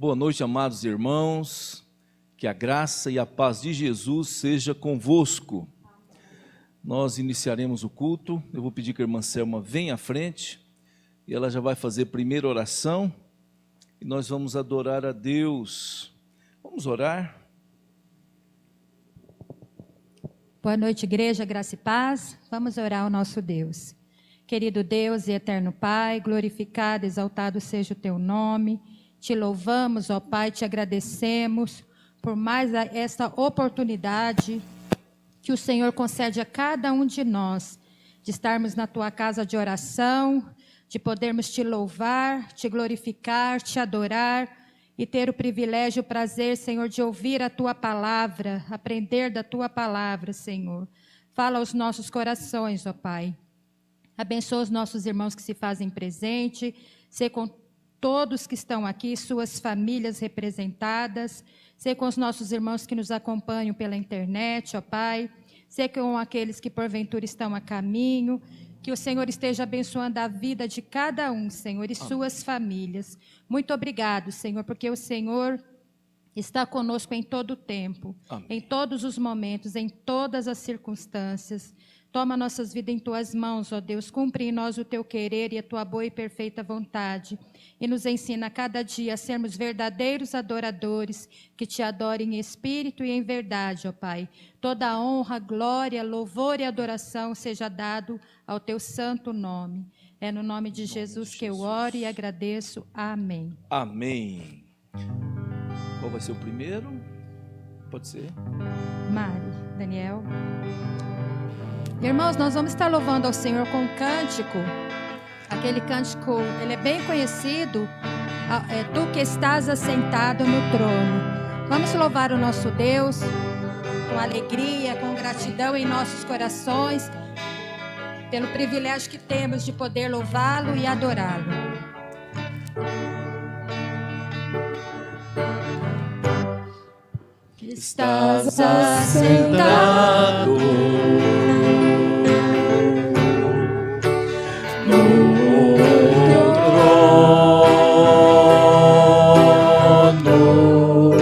Boa noite, amados irmãos, que a graça e a paz de Jesus seja convosco. Nós iniciaremos o culto. Eu vou pedir que a irmã Selma venha à frente e ela já vai fazer a primeira oração e nós vamos adorar a Deus. Vamos orar? Boa noite, igreja, graça e paz. Vamos orar ao nosso Deus. Querido Deus e eterno Pai, glorificado, exaltado seja o teu nome. Te louvamos, ó Pai, te agradecemos por mais esta oportunidade que o Senhor concede a cada um de nós, de estarmos na tua casa de oração, de podermos te louvar, te glorificar, te adorar e ter o privilégio, o prazer, Senhor, de ouvir a tua palavra, aprender da tua palavra, Senhor. Fala aos nossos corações, ó Pai. Abençoa os nossos irmãos que se fazem presente, ser com todos que estão aqui, suas famílias representadas, ser com os nossos irmãos que nos acompanham pela internet, ó Pai, ser com aqueles que porventura estão a caminho, que o Senhor esteja abençoando a vida de cada um, Senhor, e suas famílias. Muito obrigado, Senhor, porque o Senhor está conosco em todo o tempo, em todos os momentos, em todas as circunstâncias. Toma nossas vidas em tuas mãos, ó Deus, cumpre em nós o teu querer e a tua boa e perfeita vontade. E nos ensina a cada dia a sermos verdadeiros adoradores, que te adorem em espírito e em verdade, ó Pai. Toda honra, glória, louvor e adoração seja dado ao teu santo nome. É no nome de Jesus que eu oro e agradeço. Amém. Amém. Qual vai ser o primeiro? Pode ser? Mari, Daniel. Irmãos, nós vamos estar louvando ao Senhor com um cântico. Aquele cântico, ele é bem conhecido. É Tu que estás assentado no trono. Vamos louvar o nosso Deus com alegria, com gratidão em nossos corações, pelo privilégio que temos de poder louvá-lo e adorá-lo. Estás assentado no trono,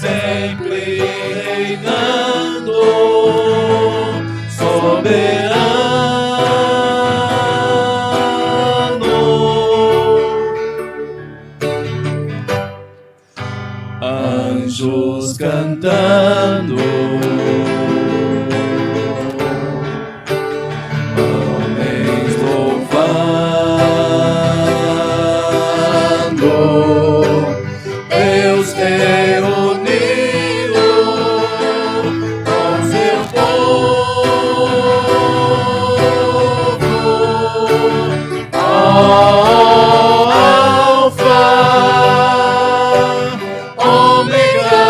sempre reinando, soberano, anjos cantando, homens louvando, Deus reunido com seu povo, Alfa, Ômega,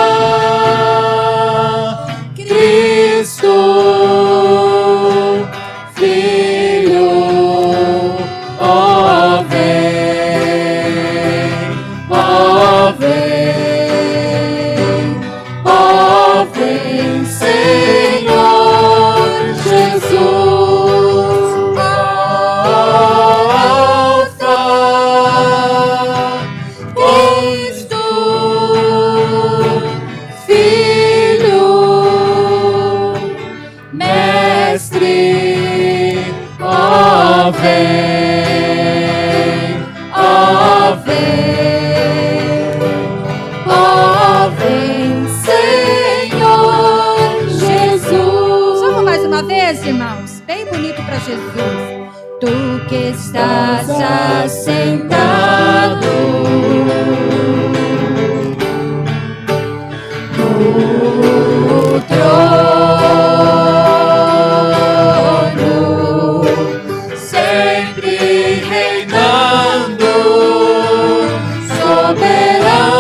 Cristo, Filho, ó vem, Senhor Jesus, Alfa, Cristo, Filho, Mestre, ó vem, Senhor Jesus. Vamos mais uma vez, irmãos? Bem bonito para Jesus. Tu que estás Assentado no trono, sempre reinando, soberano,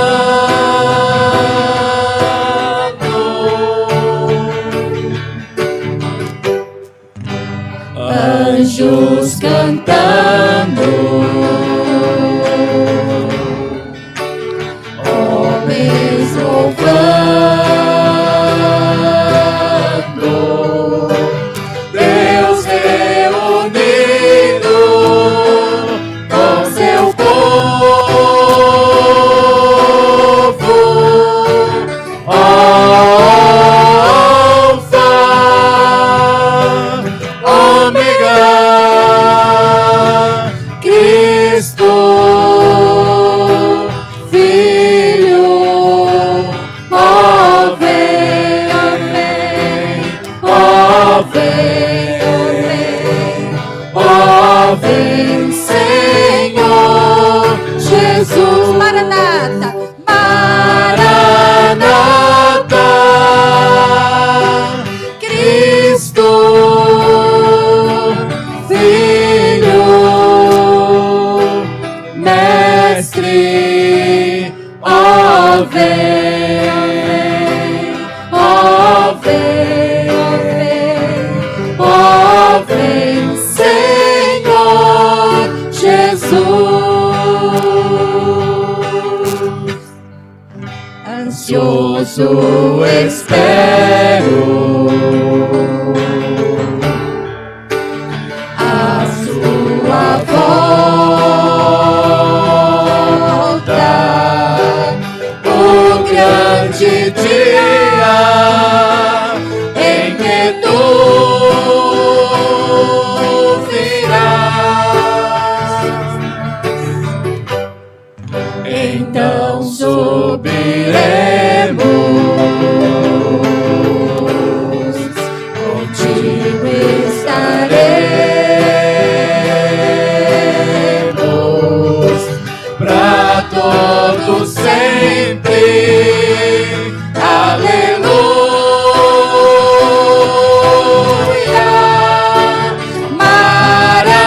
anjos cantando, Ansioso espero a sua volta, o grande dia em que tu virás. Então subiremos contigo, estaremos para todo sempre. Aleluia, Maranata,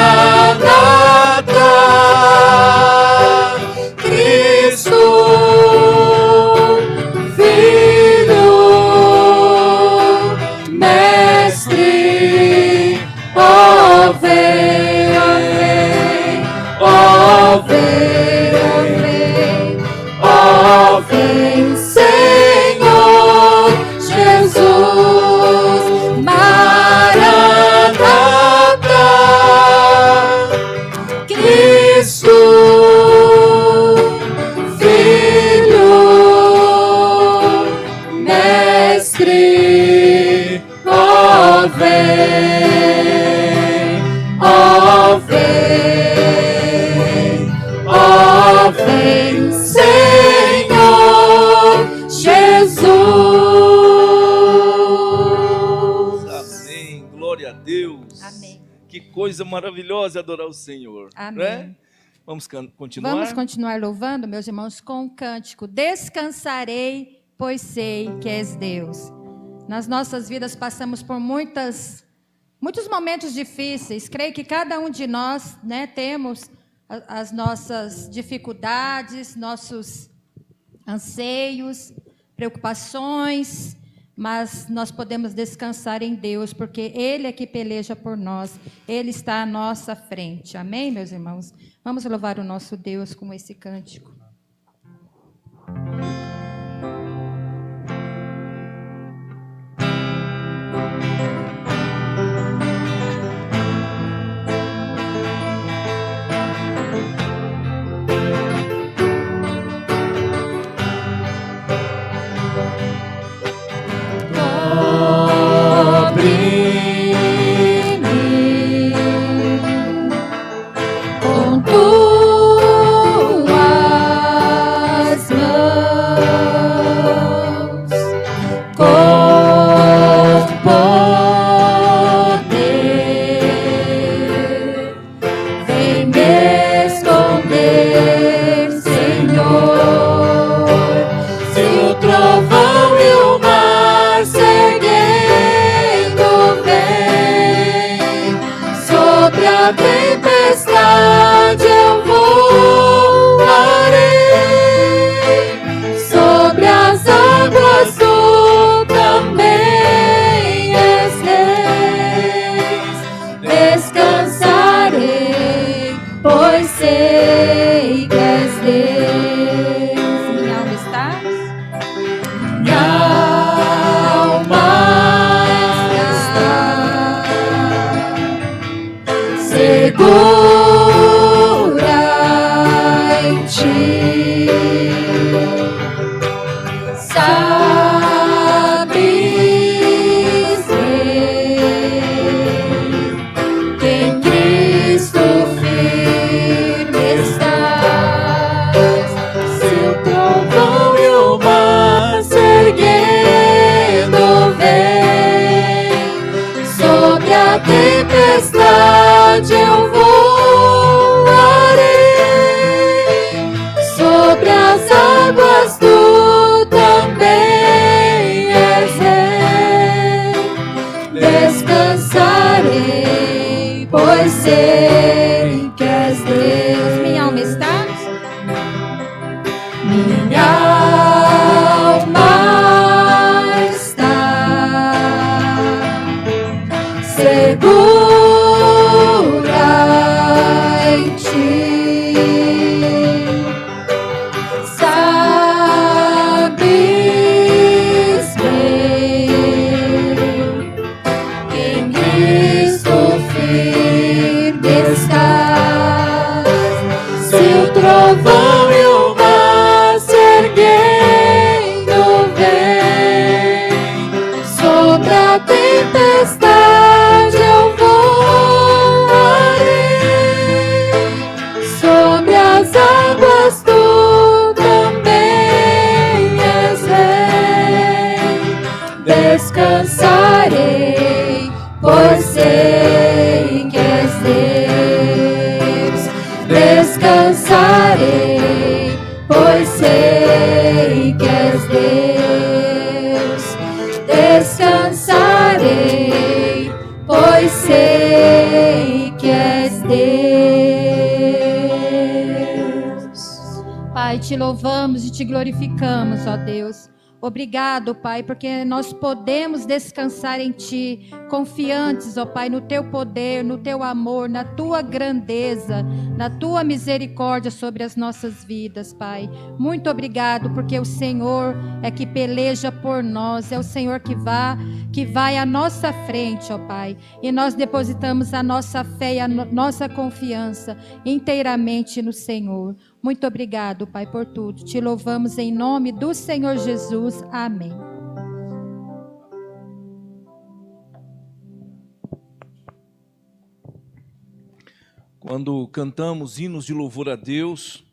Cristo Filho, Mestre, ó vem, ó vem, ó vem, Senhor Jesus, Maranata, Cristo Filho, Mestre, ó vem, ó vem, ó vem, Senhor Jesus. Amém. Glória a Deus. Amém. Que coisa maravilhosa adorar o Senhor. Amém. Né? Vamos continuar? Vamos continuar louvando, meus irmãos, com o cântico Descansarei, pois sei que és Deus. Nas nossas vidas passamos por muitos momentos difíceis. Creio que cada um de nós, né, temos as nossas dificuldades, nossos anseios, preocupações, mas nós podemos descansar em Deus, porque Ele é que peleja por nós, Ele está à nossa frente. Amém, meus irmãos? Vamos louvar o nosso Deus com esse cântico. Com tua sei que és Deus. Minha alma está. Minha alma está segura em ti. Sabes bem que em Cristo firme estás. Se o trovão e o mar se erguendo vem sobre a tempestade, eu voarei. Sobre as águas tu também és rei. Descansarei, pois sei que és Deus. Descansarei, pois sei que és Deus. Descansarei, pois sei que és Deus. Pai, te louvamos e te glorificamos, ó Deus. Obrigado, Pai, porque nós podemos descansar em Ti, confiantes, ó Pai, no Teu poder, no Teu amor, na Tua grandeza, na Tua misericórdia sobre as nossas vidas, Pai. Muito obrigado, porque o Senhor é que peleja por nós, é o Senhor que vai à nossa frente, ó Pai. E nós depositamos a nossa fé e a nossa confiança inteiramente no Senhor. Muito obrigado, Pai, por tudo. Te louvamos em nome do Senhor Jesus. Amém. Quando cantamos hinos de louvor a Deus,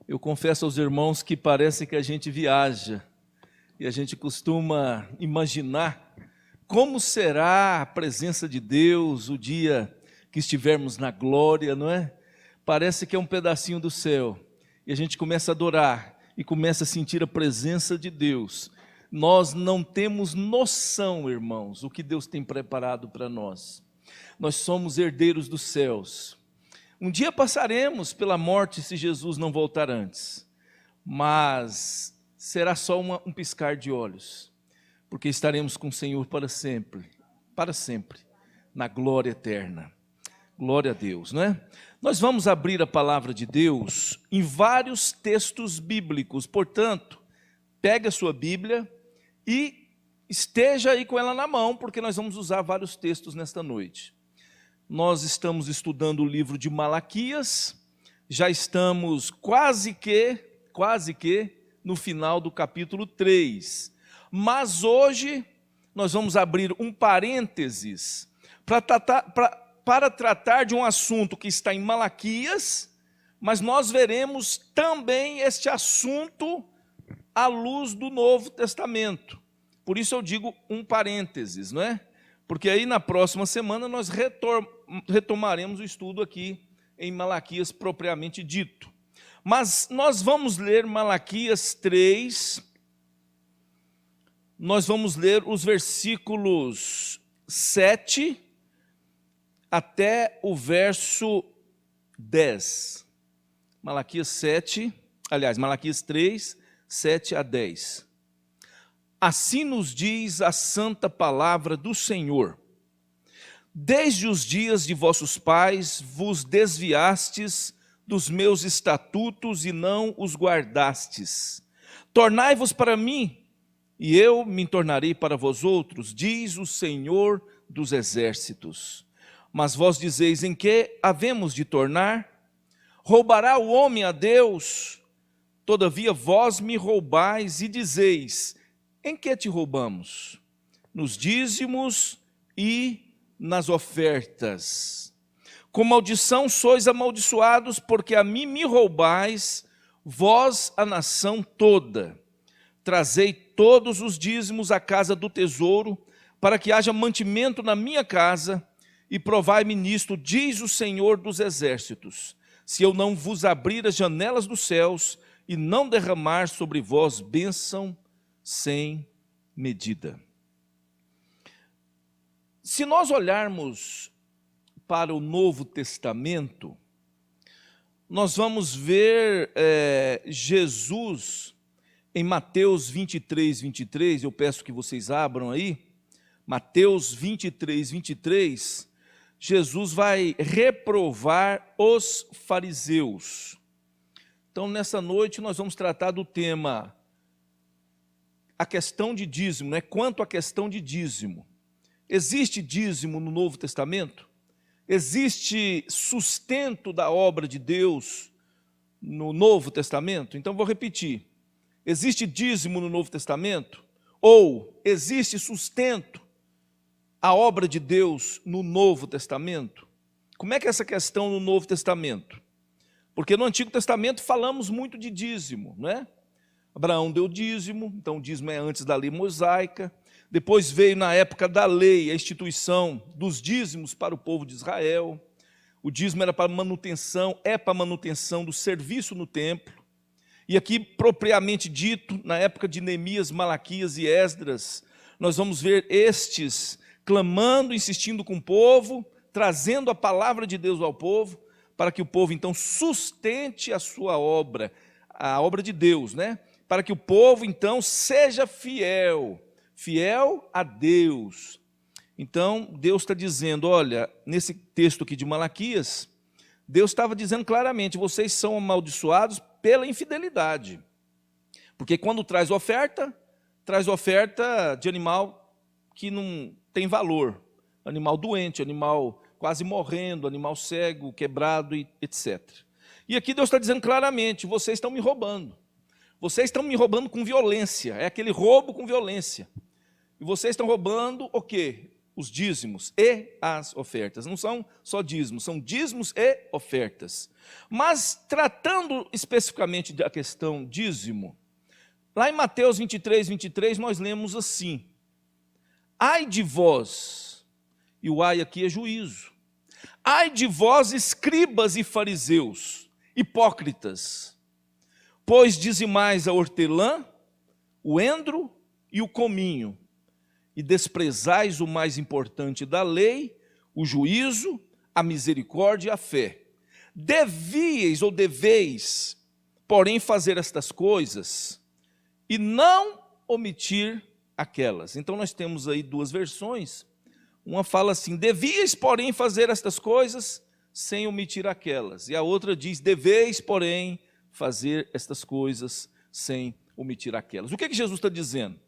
eu confesso aos irmãos que parece que a gente viaja. E a gente costuma imaginar como será a presença de Deus o dia que estivermos na glória, não é? Parece que é um pedacinho do céu. E a gente começa a adorar e começa a sentir a presença de Deus. Nós não temos noção, irmãos, o que Deus tem preparado para nós. Nós somos herdeiros dos céus. Um dia passaremos pela morte se Jesus não voltar antes. Mas será só um piscar de olhos. Porque estaremos com o Senhor para sempre, na glória eterna. Glória a Deus, não é? Nós vamos abrir a palavra de Deus em vários textos bíblicos. Portanto, pegue a sua Bíblia e esteja aí com ela na mão, porque nós vamos usar vários textos nesta noite. Nós estamos estudando o livro de Malaquias, já estamos quase que no final do capítulo 3. Mas hoje nós vamos abrir um parênteses para tratar de um assunto que está em Malaquias, mas nós veremos também este assunto à luz do Novo Testamento. Por isso eu digo um parênteses, não é? Porque aí na próxima semana nós retomaremos o estudo aqui em Malaquias propriamente dito. Mas nós vamos ler Malaquias 3, nós vamos ler os versículos 7 até o verso 10. Malaquias 3, 7 a 10. Assim nos diz a santa palavra do Senhor: desde os dias de vossos pais vos desviastes dos meus estatutos e não os guardastes. Tornai-vos para mim, e eu me tornarei para vós outros, diz o Senhor dos exércitos. Mas vós dizeis: em que havemos de tornar? Roubará o homem a Deus? Todavia vós me roubais e dizeis: em que te roubamos? Nos dízimos e nas ofertas. Com maldição sois amaldiçoados, porque a mim me roubais, vós a nação toda. Trazei todos os dízimos à casa do tesouro, para que haja mantimento na minha casa, e provai-me nisto, diz o Senhor dos exércitos, se eu não vos abrir as janelas dos céus e não derramar sobre vós bênção sem medida. Se nós olharmos para o Novo Testamento, nós vamos ver Jesus em Mateus 23, 23, eu peço que vocês abram aí, Mateus 23, 23, Jesus vai reprovar os fariseus. Então, nessa noite, nós vamos tratar do tema, a questão de dízimo, né? Quanto à questão de dízimo. Existe dízimo no Novo Testamento? Existe sustento da obra de Deus no Novo Testamento? Então, vou repetir. Existe dízimo no Novo Testamento? Ou existe sustento a obra de Deus no Novo Testamento? Como é que é essa questão no Novo Testamento? Porque no Antigo Testamento falamos muito de dízimo, não é? Abraão deu dízimo, então o dízimo é antes da lei mosaica. Depois veio na época da lei a instituição dos dízimos para o povo de Israel. O dízimo era para manutenção, para manutenção do serviço no templo. E aqui, propriamente dito, na época de Neemias, Malaquias e Esdras, nós vamos ver estes clamando, insistindo com o povo, trazendo a palavra de Deus ao povo, para que o povo então sustente a sua obra, a obra de Deus, né? Para que o povo então seja fiel a Deus. Então Deus está dizendo, olha, nesse texto aqui de Malaquias, Deus estava dizendo claramente, vocês são amaldiçoados pela infidelidade. Porque quando traz oferta de animal que não tem valor, animal doente, animal quase morrendo, animal cego, quebrado, etc. E aqui Deus está dizendo claramente, vocês estão me roubando. Vocês estão me roubando com violência, é aquele roubo com violência. E vocês estão roubando o quê? Os dízimos e as ofertas. Não são só dízimos, são dízimos e ofertas. Mas tratando especificamente da questão dízimo, lá em Mateus 23, 23, nós lemos assim, ai de vós, e o ai aqui é juízo, ai de vós, escribas e fariseus, hipócritas, pois dizimais a hortelã, o endro e o cominho, e desprezais o mais importante da lei, o juízo, a misericórdia e a fé. Deveis, porém, fazer estas coisas, e não omitir aquelas. Então nós temos aí duas versões. Uma fala assim, devíeis, porém, fazer estas coisas, sem omitir aquelas. E a outra diz, deveis, porém, fazer estas coisas, sem omitir aquelas. O que Jesus está dizendo?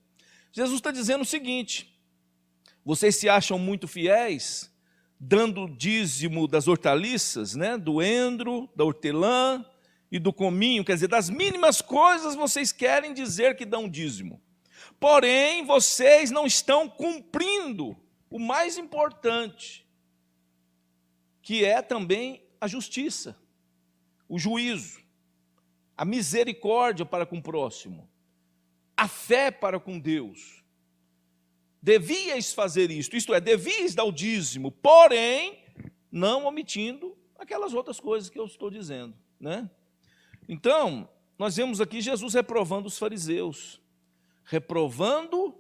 Jesus está dizendo o seguinte, vocês se acham muito fiéis, dando dízimo das hortaliças, né, do endro, da hortelã e do cominho, quer dizer, das mínimas coisas vocês querem dizer que dão dízimo. Porém, vocês não estão cumprindo o mais importante, que é também a justiça, o juízo, a misericórdia para com o próximo, a fé para com Deus. Devíeis fazer isto é, devíeis dar o dízimo, porém, não omitindo aquelas outras coisas que eu estou dizendo, né? Então, nós vemos aqui Jesus reprovando os fariseus, reprovando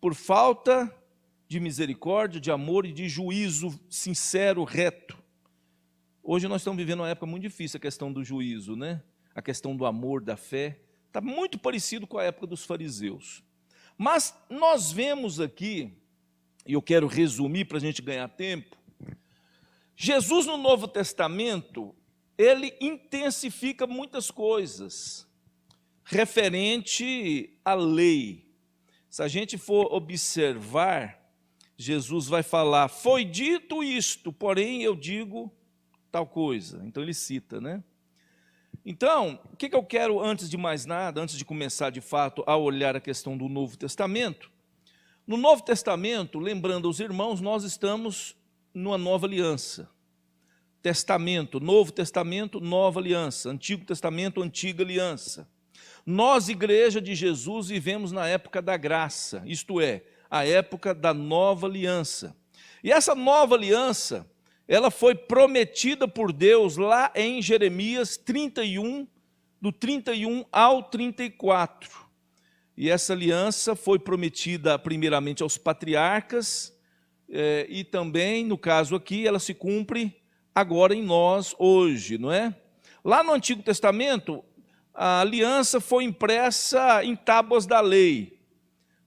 por falta de misericórdia, de amor e de juízo sincero, reto. Hoje nós estamos vivendo uma época muito difícil, a questão do juízo, né? A questão do amor, da fé, está muito parecido com a época dos fariseus. Mas nós vemos aqui, e eu quero resumir para a gente ganhar tempo, Jesus no Novo Testamento, ele intensifica muitas coisas referente à lei. Se a gente for observar, Jesus vai falar, foi dito isto, porém eu digo tal coisa. Então ele cita, né? Então, o que eu quero, antes de mais nada, antes de começar de fato a olhar a questão do Novo Testamento, no Novo Testamento, lembrando aos irmãos, nós estamos numa nova aliança. Testamento, Novo Testamento, nova aliança. Antigo Testamento, antiga aliança. Nós, igreja de Jesus, vivemos na época da graça, isto é, a época da nova aliança. E essa nova aliança, ela foi prometida por Deus lá em Jeremias 31, do 31 ao 34. E essa aliança foi prometida primeiramente aos patriarcas, e também, no caso aqui, ela se cumpre agora em nós, hoje, não é? Lá no Antigo Testamento, a aliança foi impressa em tábuas da lei,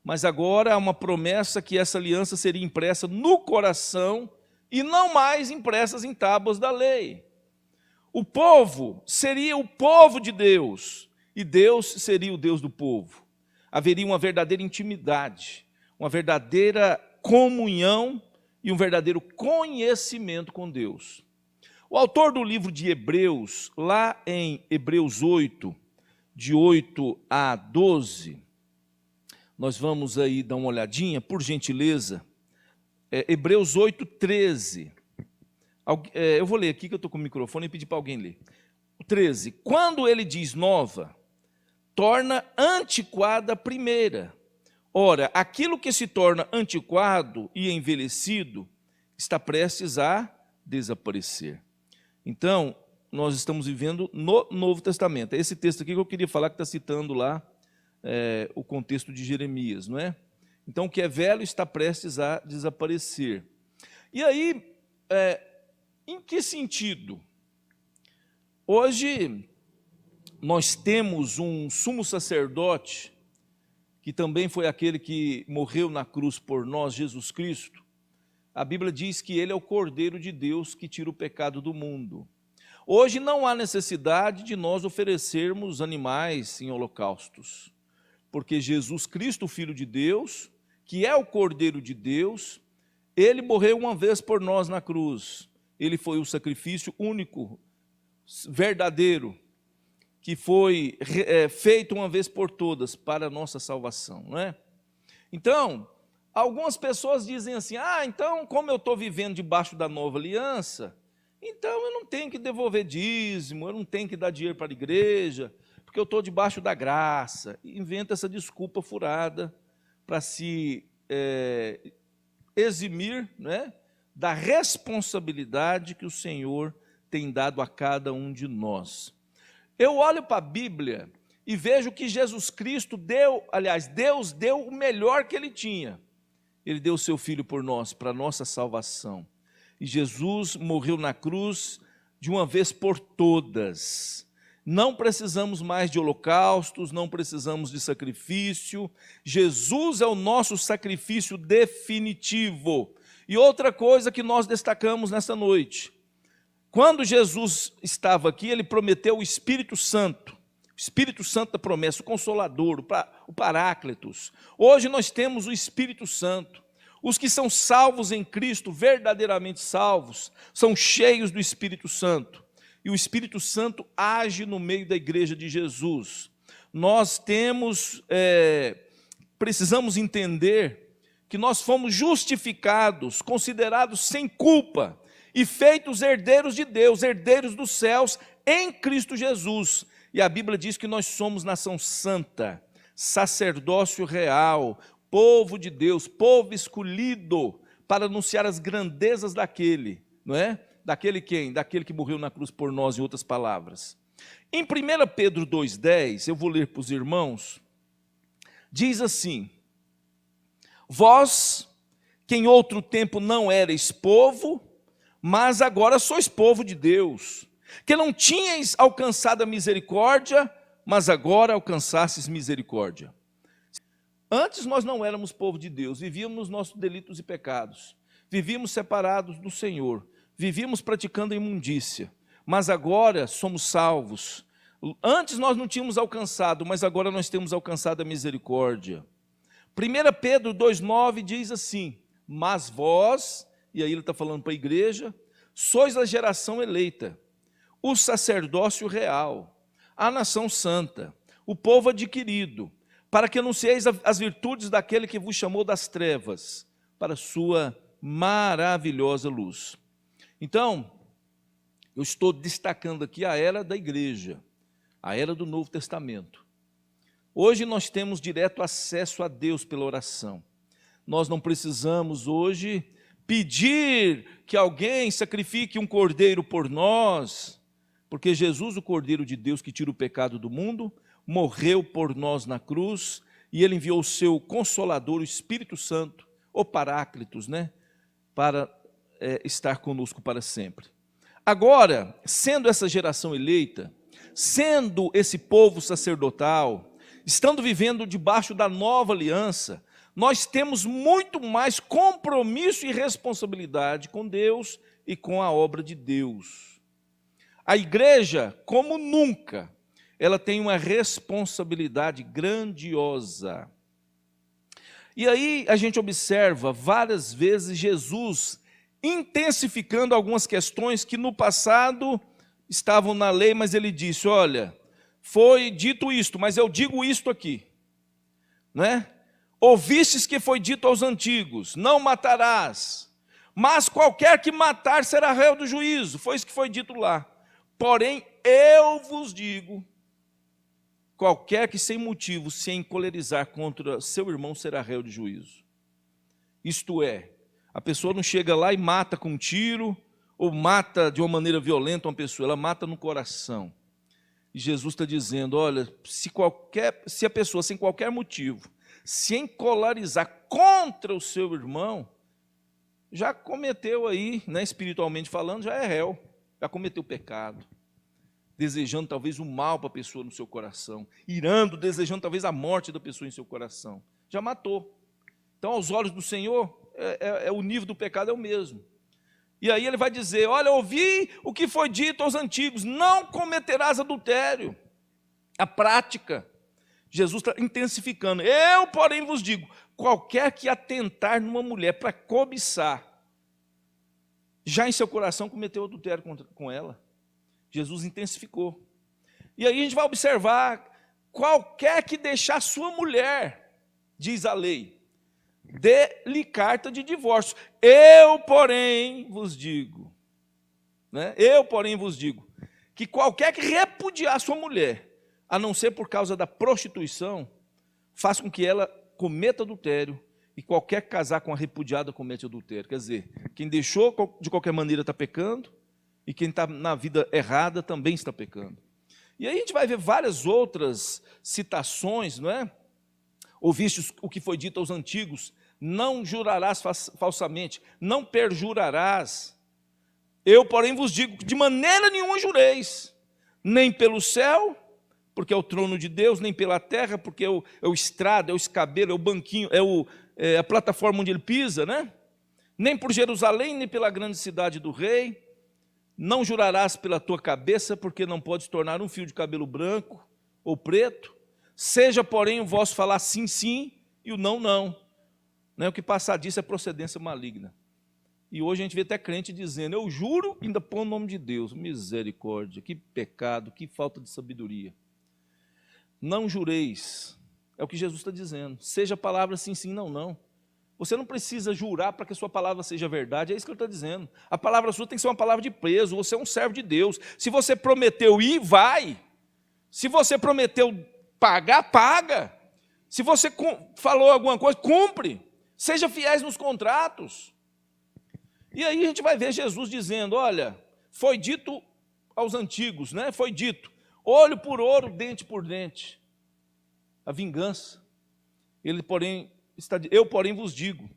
mas agora há uma promessa que essa aliança seria impressa no coração e não mais impressas em tábuas da lei. O povo seria o povo de Deus, e Deus seria o Deus do povo. Haveria uma verdadeira intimidade, uma verdadeira comunhão e um verdadeiro conhecimento com Deus. O autor do livro de Hebreus, lá em Hebreus 8, de 8 a 12, nós vamos aí dar uma olhadinha, por gentileza, Hebreus 8, 13. Eu vou ler aqui, que eu estou com o microfone, e pedir para alguém ler. O 13, quando ele diz nova, torna antiquada a primeira. Ora, aquilo que se torna antiquado e envelhecido está prestes a desaparecer. Então, nós estamos vivendo no Novo Testamento. É esse texto aqui que eu queria falar, que está citando lá o contexto de Jeremias, não é? Então, o que é velho está prestes a desaparecer. E aí, em que sentido? Hoje, nós temos um sumo sacerdote, que também foi aquele que morreu na cruz por nós, Jesus Cristo. A Bíblia diz que ele é o Cordeiro de Deus que tira o pecado do mundo. Hoje não há necessidade de nós oferecermos animais em holocaustos, porque Jesus Cristo, Filho de Deus, que é o Cordeiro de Deus, ele morreu uma vez por nós na cruz. Ele foi o sacrifício único, verdadeiro, que foi feito uma vez por todas para a nossa salvação, não é? Então, algumas pessoas dizem assim, então como eu estou vivendo debaixo da nova aliança, então eu não tenho que devolver dízimo, eu não tenho que dar dinheiro para a igreja, porque eu estou debaixo da graça. Inventa essa desculpa furada para se eximir, né, da responsabilidade que o Senhor tem dado a cada um de nós. Eu olho para a Bíblia e vejo que Jesus Cristo Deus deu o melhor que Ele tinha. Ele deu o seu Filho por nós, para a nossa salvação. E Jesus morreu na cruz de uma vez por todas. Não precisamos mais de holocaustos, não precisamos de sacrifício. Jesus é o nosso sacrifício definitivo. E outra coisa que nós destacamos nesta noite. Quando Jesus estava aqui, ele prometeu o Espírito Santo da promessa, o Consolador, o Paráclitos. Hoje nós temos o Espírito Santo. Os que são salvos em Cristo, verdadeiramente salvos, são cheios do Espírito Santo. E o Espírito Santo age no meio da igreja de Jesus. Nós precisamos entender que nós fomos justificados, considerados sem culpa, e feitos herdeiros de Deus, herdeiros dos céus, em Cristo Jesus. E a Bíblia diz que nós somos nação santa, sacerdócio real, povo de Deus, povo escolhido, para anunciar as grandezas daquele, não é? Daquele quem? Daquele que morreu na cruz por nós, em outras palavras. Em 1 Pedro 2,10, eu vou ler para os irmãos, diz assim, vós, que em outro tempo não erais povo, mas agora sois povo de Deus, que não tinhais alcançado a misericórdia, mas agora alcançastes misericórdia. Antes nós não éramos povo de Deus, vivíamos nos nossos delitos e pecados, vivíamos separados do Senhor, vivíamos praticando a imundícia, mas agora somos salvos. Antes nós não tínhamos alcançado, mas agora nós temos alcançado a misericórdia. 1 Pedro 2,9 diz assim, mas vós, e aí ele está falando para a igreja, sois a geração eleita, o sacerdócio real, a nação santa, o povo adquirido, para que anuncieis as virtudes daquele que vos chamou das trevas, para a sua maravilhosa luz. Então, eu estou destacando aqui a era da igreja, a era do Novo Testamento. Hoje nós temos direto acesso a Deus pela oração. Nós não precisamos hoje pedir que alguém sacrifique um cordeiro por nós, porque Jesus, o Cordeiro de Deus que tira o pecado do mundo, morreu por nós na cruz, e ele enviou o seu Consolador, o Espírito Santo, o Paráclitos, né? para estar conosco para sempre. Agora, sendo essa geração eleita, sendo esse povo sacerdotal, estando vivendo debaixo da nova aliança, nós temos muito mais compromisso e responsabilidade com Deus e com a obra de Deus. A igreja, como nunca, ela tem uma responsabilidade grandiosa. E aí a gente observa várias vezes Jesus intensificando algumas questões que no passado estavam na lei, mas ele disse, olha, foi dito isto, mas eu digo isto aqui, né? Ouvistes que foi dito aos antigos, não matarás, mas qualquer que matar será réu do juízo, foi isso que foi dito lá. Porém, eu vos digo, qualquer que sem motivo se encolerizar contra seu irmão será réu de juízo. Isto é, a pessoa não chega lá e mata com um tiro, ou mata de uma maneira violenta uma pessoa, ela mata no coração. E Jesus está dizendo, olha, se a pessoa sem qualquer motivo se encolarizar contra o seu irmão, já cometeu aí, né, espiritualmente falando, já é réu, já cometeu pecado. Desejando talvez o mal para a pessoa no seu coração, irando, desejando talvez a morte da pessoa em seu coração. Já matou. Então, aos olhos do Senhor, o nível do pecado é o mesmo. E aí ele vai dizer, olha, ouvi o que foi dito aos antigos, não cometerás adultério. A prática, Jesus está intensificando. Eu, porém, vos digo, qualquer que atentar numa mulher para cobiçar, já em seu coração cometeu adultério com ela. Jesus intensificou. E aí a gente vai observar, qualquer que deixar sua mulher, diz a lei, dê-lhe carta de divórcio. Eu, porém, vos digo, né? Eu, porém, vos digo, que qualquer que repudiar sua mulher, a não ser por causa da prostituição, faz com que ela cometa adultério, e qualquer que casar com a repudiada comete adultério. Quer dizer, quem deixou de qualquer maneira está pecando, e quem está na vida errada também está pecando. E aí a gente vai ver várias outras citações, não é? Ouviste o que foi dito aos antigos, não jurarás falsamente, não perjurarás. Eu, porém, vos digo, de maneira nenhuma jureis, nem pelo céu, porque é o trono de Deus, nem pela terra, porque é o estrado, é o escabelo, é o banquinho, é a plataforma onde ele pisa, né? Nem por Jerusalém, nem pela grande cidade do rei. Não jurarás pela tua cabeça, porque não podes tornar um fio de cabelo branco ou preto. Seja, porém, o vosso falar sim, sim, e o não, não. O que passar disso é procedência maligna. E hoje a gente vê até crente dizendo, eu juro, ainda põe o nome de Deus. Misericórdia, que pecado, que falta de sabedoria. Não jureis, é o que Jesus está dizendo. Seja a palavra sim, sim, não, não. Você não precisa jurar para que a sua palavra seja verdade, é isso que ele está dizendo. A palavra sua tem que ser uma palavra de peso, você é um servo de Deus. Se você prometeu ir, vai. Se você prometeu pagar, paga. Se você falou alguma coisa, cumpre. Seja fiéis nos contratos. E aí a gente vai ver Jesus dizendo, olha, foi dito aos antigos, né? Foi dito, olho por olho, dente por dente. A vingança. Ele, porém, eu, porém, vos digo,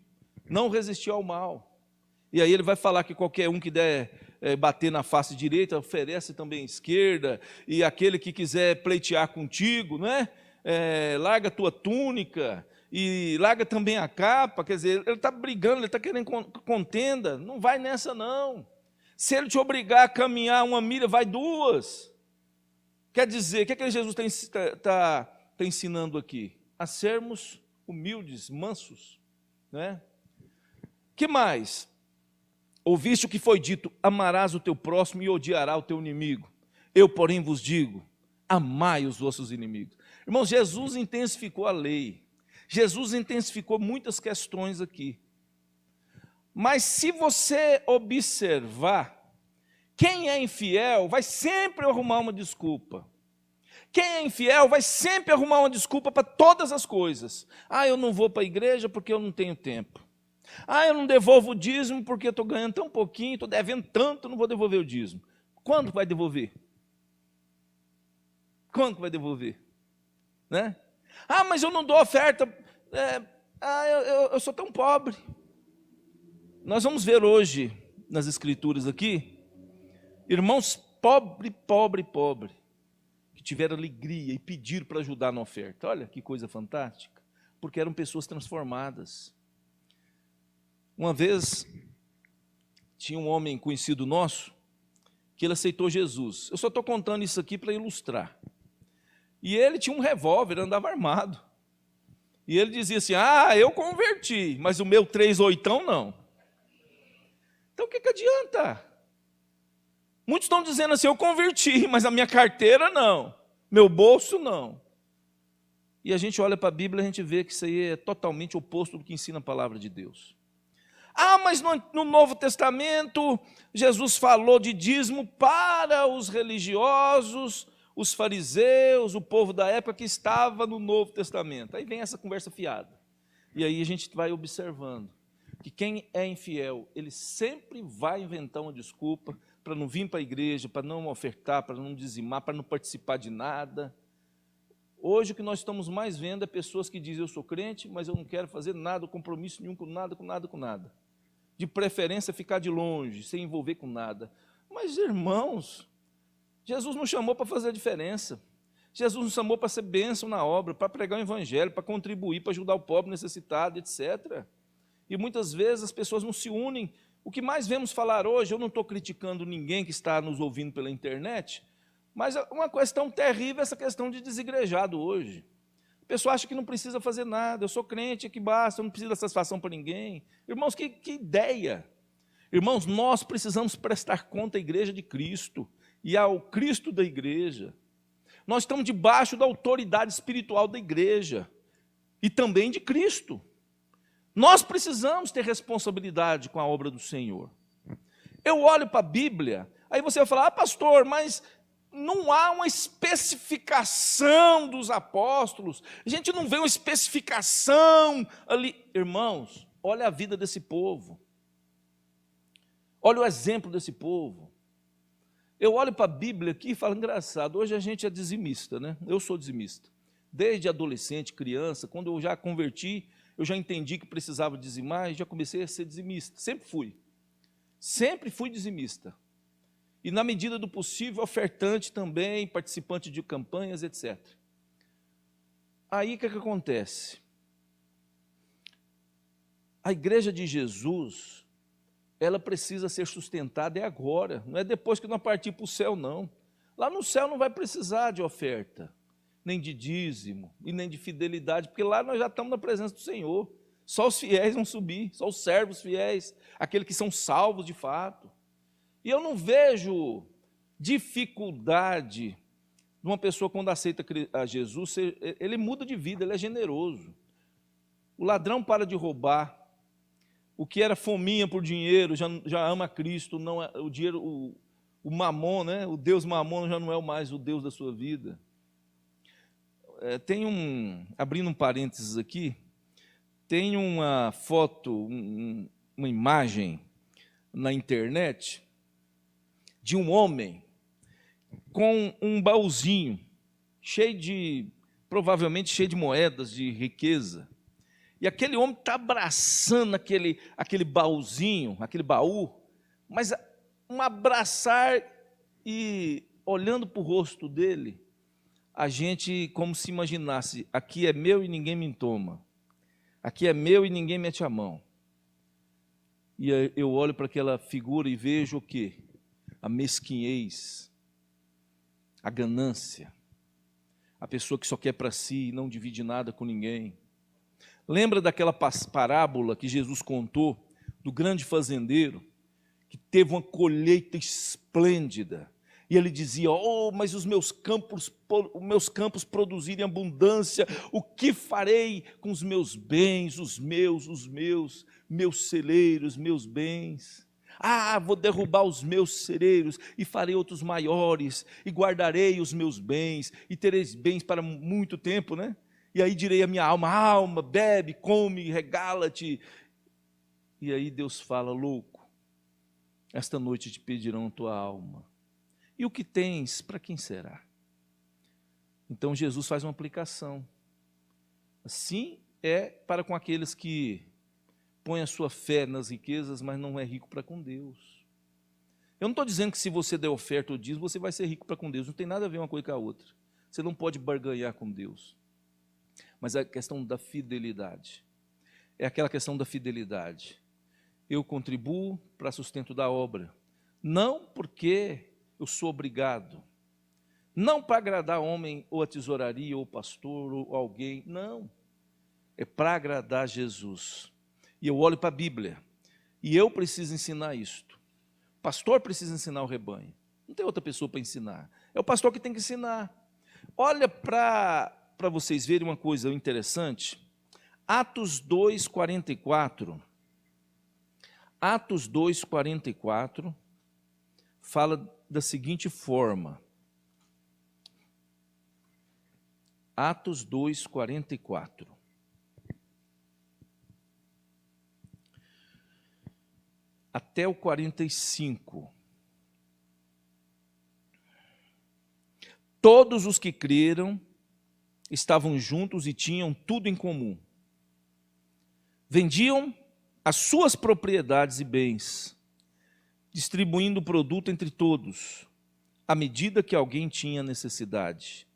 não resisti ao mal. E aí ele vai falar que qualquer um que der bater na face direita, oferece também a esquerda, e aquele que quiser pleitear contigo, não é? Larga a tua túnica, e larga também a capa. Quer dizer, ele está brigando, ele está querendo contenda, não vai nessa não. Se ele te obrigar a caminhar uma milha, vai duas. Quer dizer, o que é que Jesus está ensinando aqui? A sermos humildes, mansos, né? Que mais? Ouviste o que foi dito, amarás o teu próximo e odiarás o teu inimigo. Eu, porém, vos digo, amai os vossos inimigos. Irmãos, Jesus intensificou a lei. Jesus intensificou muitas questões aqui. Mas se você observar, quem é infiel vai sempre arrumar uma desculpa. Quem é infiel vai sempre arrumar uma desculpa para todas as coisas. Eu não vou para a igreja porque eu não tenho tempo. Eu não devolvo o dízimo porque eu estou ganhando tão pouquinho, estou devendo tanto, não vou devolver o dízimo. Quando vai devolver? Quando vai devolver? Né? Mas eu não dou oferta. Eu sou tão pobre. Nós vamos ver hoje, nas Escrituras aqui, irmãos pobre, que tiveram alegria e pediram para ajudar na oferta. Olha que coisa fantástica, porque eram pessoas transformadas. Uma vez, tinha um homem conhecido nosso, que ele aceitou Jesus. Eu só estou contando isso aqui para ilustrar. E ele tinha um revólver, andava armado. E ele dizia assim, eu converti, mas o meu 3/8 não. Então o que adianta? Muitos estão dizendo assim, eu converti, mas a minha carteira não, meu bolso não. E a gente olha para a Bíblia e a gente vê que isso aí é totalmente oposto do que ensina a palavra de Deus. Mas no Novo Testamento, Jesus falou de dízimo para os religiosos, os fariseus, o povo da época que estava no Novo Testamento. Aí vem essa conversa fiada. E aí a gente vai observando que quem é infiel, ele sempre vai inventar uma desculpa para não vir para a igreja, para não ofertar, para não dizimar, para não participar de nada. Hoje o que nós estamos mais vendo é pessoas que dizem, eu sou crente, mas eu não quero fazer nada, compromisso nenhum com nada. De preferência ficar de longe, sem envolver com nada. Mas irmãos, Jesus nos chamou para fazer a diferença. Jesus nos chamou para ser bênção na obra, para pregar o evangelho, para contribuir, para ajudar o pobre necessitado, etc. E muitas vezes as pessoas não se unem. O que mais vemos falar hoje, eu não estou criticando ninguém que está nos ouvindo pela internet, mas uma questão terrível é essa questão de desigrejado hoje. A pessoa acha que não precisa fazer nada, eu sou crente, é que basta, eu não preciso dar satisfação para ninguém. Irmãos, que ideia! Irmãos, nós precisamos prestar conta à igreja de Cristo e ao Cristo da igreja. Nós estamos debaixo da autoridade espiritual da igreja e também de Cristo. Nós precisamos ter responsabilidade com a obra do Senhor. Eu olho para a Bíblia, aí você vai falar, pastor, mas não há uma especificação dos apóstolos, a gente não vê uma especificação ali. Irmãos, olha a vida desse povo, olha o exemplo desse povo. Eu olho para a Bíblia aqui e falo, engraçado, hoje a gente é dizimista, né? Eu sou dizimista. Desde adolescente, criança, quando eu já converti, eu já entendi que precisava dizimar e já comecei a ser dizimista. Sempre fui dizimista. E na medida do possível, ofertante também, participante de campanhas, etc. Aí o que acontece? A igreja de Jesus, ela precisa ser sustentada agora, não é depois que nós partir para o céu, não. Lá no céu não vai precisar de oferta, nem de dízimo, e nem de fidelidade, porque lá nós já estamos na presença do Senhor. Só os fiéis vão subir, só os servos fiéis, aqueles que são salvos de fato. E eu não vejo dificuldade de uma pessoa quando aceita a Jesus, ele muda de vida, ele é generoso. O ladrão para de roubar, o que era fominha por dinheiro já ama Cristo, não é, o dinheiro, o mamon, né? O Deus mamon já não é mais o Deus da sua vida. Abrindo um parênteses aqui, tem uma foto, uma imagem na internet de um homem com um baúzinho provavelmente cheio de moedas, de riqueza. E aquele homem está abraçando aquele baúzinho, aquele baú, mas um abraçar e olhando para o rosto dele, a gente como se imaginasse, aqui é meu e ninguém me toma, aqui é meu e ninguém mete a mão. E eu olho para aquela figura e vejo o quê? A mesquinhez, a ganância, a pessoa que só quer para si e não divide nada com ninguém. Lembra daquela parábola que Jesus contou do grande fazendeiro que teve uma colheita esplêndida e ele dizia, mas os meus campos produzirem abundância, o que farei com os meus bens, os meus celeiros, meus bens? Vou derrubar os meus celeiros e farei outros maiores e guardarei os meus bens e tereis bens para muito tempo, né? E aí direi à minha alma, bebe, come, regala-te. E aí Deus fala, louco, esta noite te pedirão a tua alma. E o que tens, para quem será? Então Jesus faz uma aplicação. Assim é para com aqueles que põe a sua fé nas riquezas, mas não é rico para com Deus. Eu não estou dizendo que se você der oferta ou dízimo, você vai ser rico para com Deus. Não tem nada a ver uma coisa com a outra. Você não pode barganhar com Deus. Mas é a questão da fidelidade. É aquela questão da fidelidade. Eu contribuo para sustento da obra. Não porque eu sou obrigado. Não para agradar homem, ou a tesouraria, ou o pastor, ou alguém. Não. É para agradar Jesus. E eu olho para a Bíblia. E eu preciso ensinar isto. O pastor precisa ensinar o rebanho. Não tem outra pessoa para ensinar. É o pastor que tem que ensinar. Olha para vocês verem uma coisa interessante. Atos 2:44. Atos 2:44 fala da seguinte forma. Atos 2:44. Até o 45. Todos os que creram estavam juntos e tinham tudo em comum. Vendiam as suas propriedades e bens, distribuindo o produto entre todos, à medida que alguém tinha necessidade.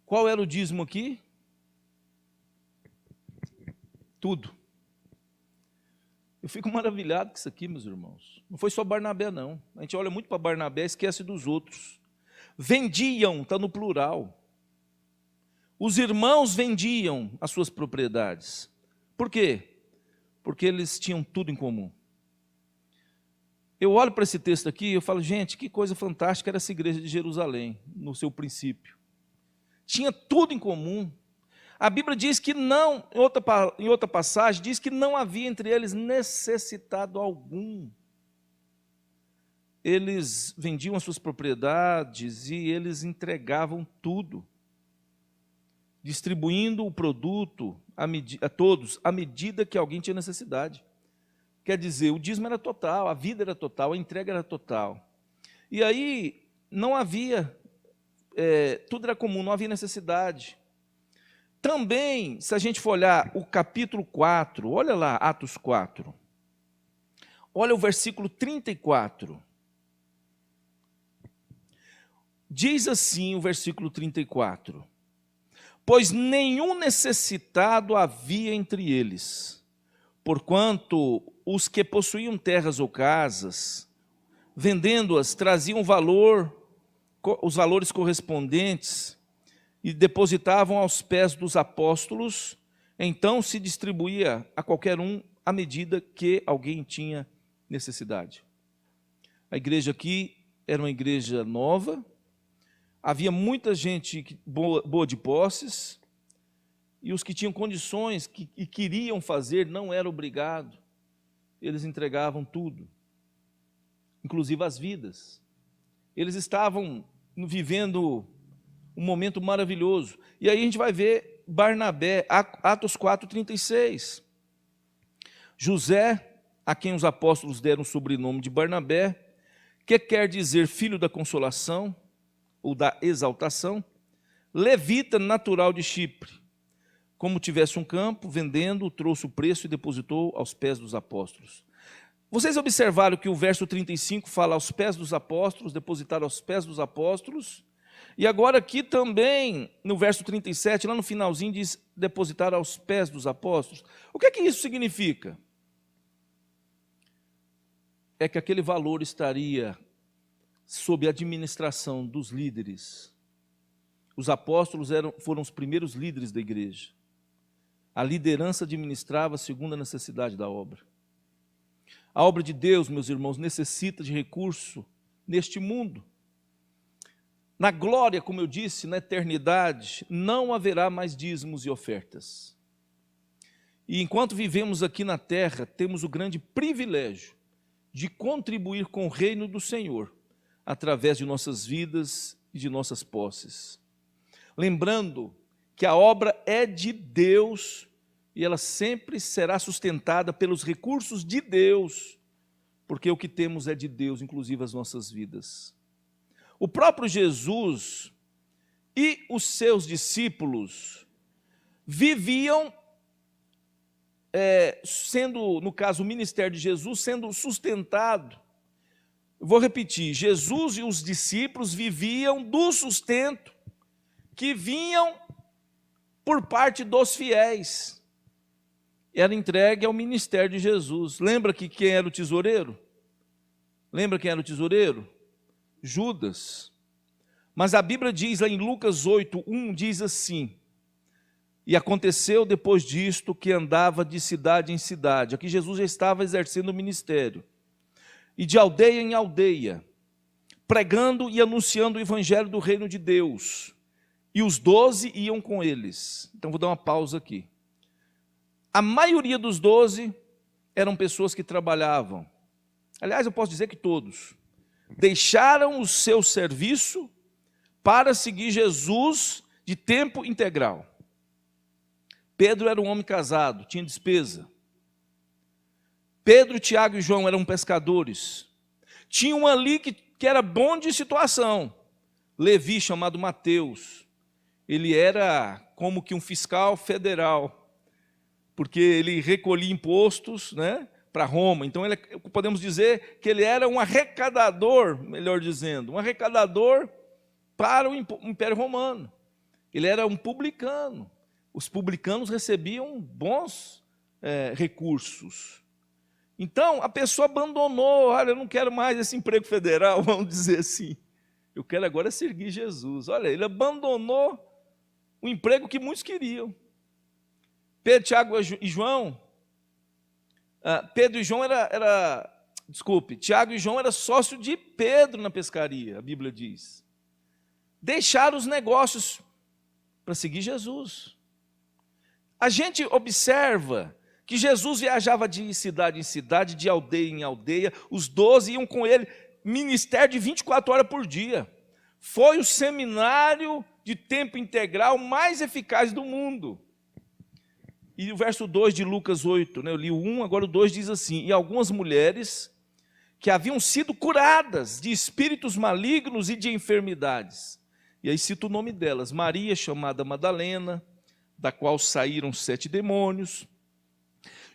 Qual era o dízimo aqui? Tudo. Eu fico maravilhado com isso aqui, meus irmãos. Não foi só Barnabé, não. A gente olha muito para Barnabé e esquece dos outros. Vendiam, está no plural. Os irmãos vendiam as suas propriedades. Por quê? Porque eles tinham tudo em comum. Eu olho para esse texto aqui e eu falo, gente, que coisa fantástica era essa igreja de Jerusalém, no seu princípio. Tinha tudo em comum. A Bíblia diz que não, em outra passagem, diz que não havia entre eles necessitado algum. Eles vendiam as suas propriedades e eles entregavam tudo, distribuindo o produto a todos, à medida que alguém tinha necessidade. Quer dizer, o dízimo era total, a vida era total, a entrega era total. E aí não havia, tudo era comum, não havia necessidade. Também, se a gente for olhar o capítulo 4, olha lá, Atos 4, olha o versículo 34. Diz assim o versículo 34, pois nenhum necessitado havia entre eles, porquanto os que possuíam terras ou casas, vendendo-as, traziam os valores correspondentes, e depositavam aos pés dos apóstolos, então se distribuía a qualquer um à medida que alguém tinha necessidade. A igreja aqui era uma igreja nova, havia muita gente boa de posses, e os que tinham condições e queriam fazer, não eram obrigados, eles entregavam tudo, inclusive as vidas. Eles estavam vivendo um momento maravilhoso. E aí a gente vai ver Barnabé, Atos 4:36. José, a quem os apóstolos deram o sobrenome de Barnabé, que quer dizer filho da consolação, ou da exaltação, levita natural de Chipre, como tivesse um campo, vendendo, trouxe o preço e depositou aos pés dos apóstolos. Vocês observaram que o verso 35 fala aos pés dos apóstolos, depositar aos pés dos apóstolos, e agora aqui também, no verso 37, lá no finalzinho, diz depositar aos pés dos apóstolos. O que é que isso significa? É que aquele valor estaria sob a administração dos líderes. Os apóstolos foram os primeiros líderes da igreja. A liderança administrava segundo a necessidade da obra. A obra de Deus, meus irmãos, necessita de recurso neste mundo. Na glória, como eu disse, na eternidade, não haverá mais dízimos e ofertas. E enquanto vivemos aqui na terra, temos o grande privilégio de contribuir com o reino do Senhor, através de nossas vidas e de nossas posses. Lembrando que a obra é de Deus e ela sempre será sustentada pelos recursos de Deus, porque o que temos é de Deus, inclusive as nossas vidas. O próprio Jesus e os seus discípulos viviam sendo, no caso, o ministério de Jesus, sendo sustentado. Eu vou repetir, Jesus e os discípulos viviam do sustento que vinham por parte dos fiéis. Era entregue ao ministério de Jesus. Lembra que quem era o tesoureiro? Lembra quem era o tesoureiro? Judas. Mas a Bíblia diz lá em Lucas 8:1, diz assim: e aconteceu depois disto que andava de cidade em cidade. Aqui Jesus já estava exercendo o ministério. E de aldeia em aldeia, pregando e anunciando o evangelho do reino de Deus. E os 12 iam com eles. Então vou dar uma pausa aqui. A maioria dos 12 eram pessoas que trabalhavam. Aliás, eu posso dizer que todos deixaram o seu serviço para seguir Jesus de tempo integral. Pedro era um homem casado, tinha despesa. Pedro, Tiago e João eram pescadores. Tinha um ali que era bom de situação. Levi, chamado Mateus. Ele era como que um fiscal federal, porque ele recolhia impostos, né, para Roma. Então, podemos dizer que ele era um arrecadador, melhor dizendo, um arrecadador para o Império Romano. Ele era um publicano. Os publicanos recebiam bons recursos. Então, a pessoa abandonou, olha, eu não quero mais esse emprego federal, vamos dizer assim. Eu quero agora seguir Jesus. Olha, ele abandonou o emprego que muitos queriam. Pedro, Tiago e João, Tiago e João era sócio de Pedro na pescaria, a Bíblia diz. Deixaram os negócios para seguir Jesus. A gente observa que Jesus viajava de cidade em cidade, de aldeia em aldeia, os 12 iam com ele, ministério de 24 horas por dia. Foi o seminário de tempo integral mais eficaz do mundo. E o verso 2 de Lucas 8, eu li o 1, agora o 2 diz assim: e algumas mulheres que haviam sido curadas de espíritos malignos e de enfermidades. E aí cita o nome delas: Maria, chamada Madalena, da qual saíram 7 demônios.